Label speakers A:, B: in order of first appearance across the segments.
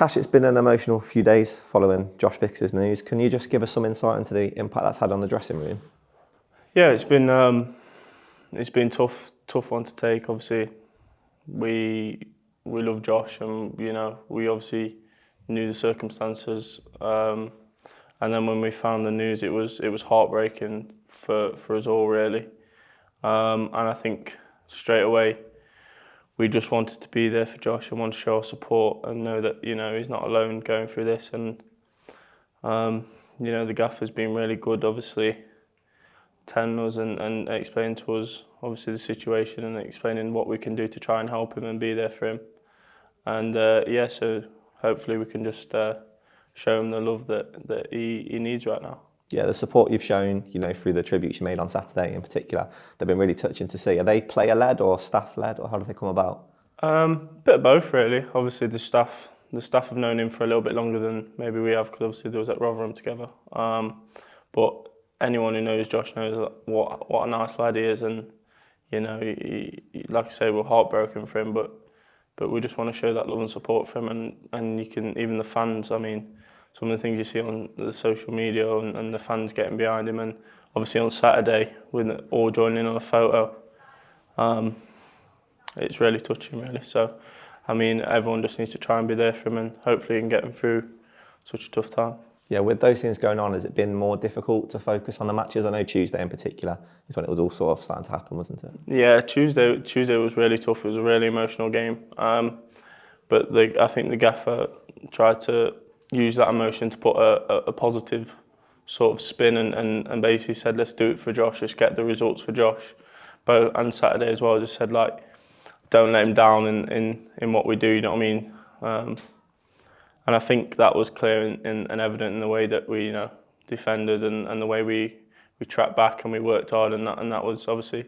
A: Cash, it's been an emotional few days following Josh Vickers' news. Can you just give us some insight into the impact that's had on the dressing room?
B: Yeah, it's been tough one to take. Obviously, we love Josh, and we obviously knew the circumstances. And then when we found the news, it was heartbreaking for us all, really. And I think straight away we just wanted to be there for Josh and want to show our support and know that he's not alone going through this. And the gaffer's been really good, obviously, telling us and explaining to us obviously the situation and explaining what we can do to try and help him and be there for him. And so hopefully we can just show him the love that he needs right now.
A: Yeah, the support you've shown, through the tributes you made on Saturday in particular, they've been really touching to see. Are they player-led or staff-led, or how do they come about?
B: Bit of both, really. Obviously, the staff have known him for a little bit longer than maybe we have, because obviously they was at Rotherham together. But anyone who knows Josh knows what a nice lad he is, and he, like I say, we're heartbroken for him, but we just want to show that love and support for him, and you can, even the fans. I mean, some of the things you see on the social media and the fans getting behind him, and obviously on Saturday with all joining in on a photo, it's really touching, really. So, I mean, everyone just needs to try and be there for him, and hopefully can get him through such a tough time.
A: Yeah, with those things going on, has it been more difficult to focus on the matches? I know Tuesday in particular is when it was all sort of starting to happen, wasn't it?
B: Yeah, Tuesday was really tough. It was a really emotional game. But I think the gaffer tried to use that emotion to put a positive sort of spin and basically said, let's do it for Josh, let's get the results for Josh. And Saturday as well, just said, like, don't let him down in what we do, you know what I mean? And I think that was clear and evident in the way that we defended and the way we tracked back and we worked hard, and that was obviously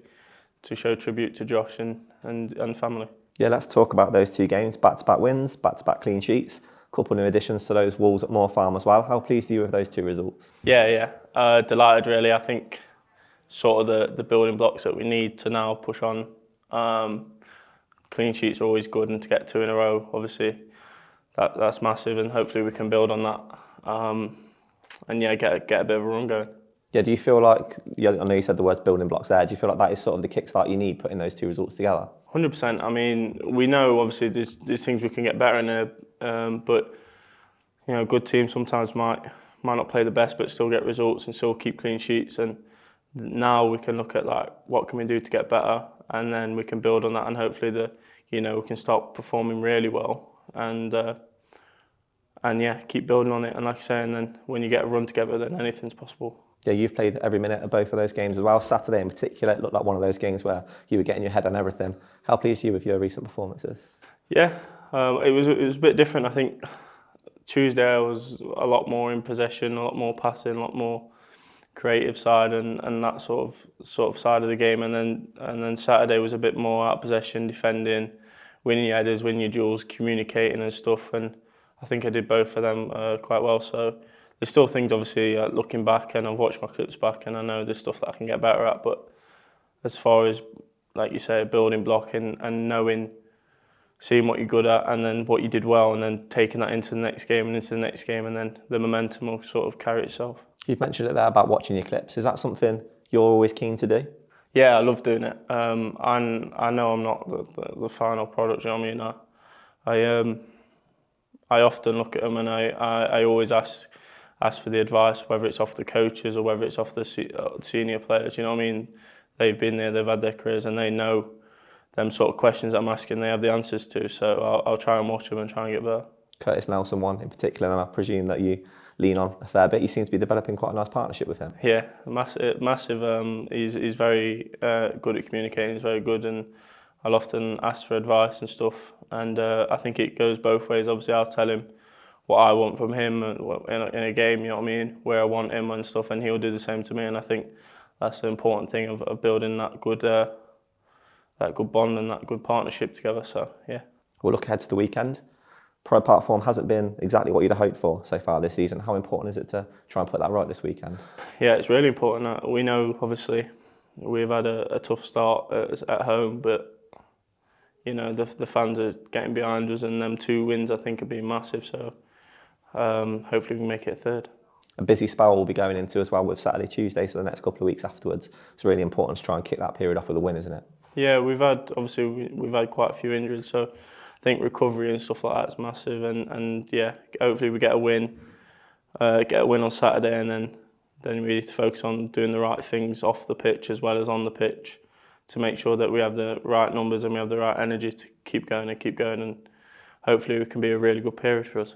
B: to show tribute to Josh and family. Yeah,
A: let's talk about those two games, back-to-back wins, back-to-back clean sheets, a couple new additions to those Wolves at Moor Farm as well. How pleased are you with those two results?
B: Yeah, delighted really. I think sort of the building blocks that we need to now push on. Clean sheets are always good, and to get two in a row, obviously, that's massive, and hopefully we can build on that. And yeah, get a bit of a run going.
A: Yeah, do you feel like, I know you said the words building blocks there, do you feel like that is sort of the kickstart you need, putting those two results together?
B: 100%. I mean, we know obviously there's things we can get better in there, but good teams sometimes might not play the best but still get results and still keep clean sheets, and now we can look at like what can we do to get better, and then we can build on that, and hopefully we can start performing really well, and yeah, keep building on it, and like I say, and then when you get a run together, then anything's possible.
A: Yeah, you've played every minute of both of those games as well. Saturday in particular, it looked like one of those games where you were getting your head on everything. How pleased are you with your recent performances?
B: Yeah, it was a bit different. I think Tuesday I was a lot more in possession, a lot more passing, a lot more creative side and that sort of side of the game, and then Saturday was a bit more out of possession, defending, winning your headers, winning your duels, communicating and stuff, and I think I did both of them quite well. So there's still things, obviously, looking back, and I've watched my clips back, and I know there's stuff that I can get better at, but as far as, like you say, a building block and knowing, seeing what you're good at and then what you did well, and then taking that into the next game and into the next game, and then the momentum will sort of carry itself.
A: You've mentioned it there about watching your clips. Is that something you're always keen to do?
B: Yeah, I love doing it. And I know I'm not the final product, you know what I mean? I often look at them, and I always ask for the advice, whether it's off the coaches or whether it's off the senior players, you know what I mean? They've been there, they've had their careers, and they know them sort of questions I'm asking, they have the answers to, so I'll try and watch them and try and get better.
A: Curtis Nelson, one in particular, and I presume that you lean on a fair bit. You seem to be developing quite a nice partnership with him.
B: Yeah, massive. He's very good at communicating, he's very good, and I'll often ask for advice and stuff, and I think it goes both ways. Obviously I'll tell him what I want from him in a game, you know what I mean, where I want him and stuff, and he'll do the same to me, and I think that's the important thing of building that good bond and that good partnership together, so yeah.
A: We'll look ahead to the weekend. Pro Park form hasn't been exactly what you'd have hoped for so far this season. How important is it to try and put that right this weekend?
B: Yeah, it's really important. We know, obviously, we've had a tough start at home, but the fans are getting behind us, and them 2 wins I think have been massive. So hopefully we can make it a third.
A: A busy spell we'll be going into as well with Saturday, Tuesday, so the next couple of weeks afterwards. It's really important to try and kick that period off with a win, isn't it?
B: Yeah, we've had quite a few injuries, so I think recovery and stuff like that is massive. And yeah, hopefully we get a win on Saturday, and then we need to focus on doing the right things off the pitch as well as on the pitch to make sure that we have the right numbers and we have the right energy to keep going, and hopefully it can be a really good period for us.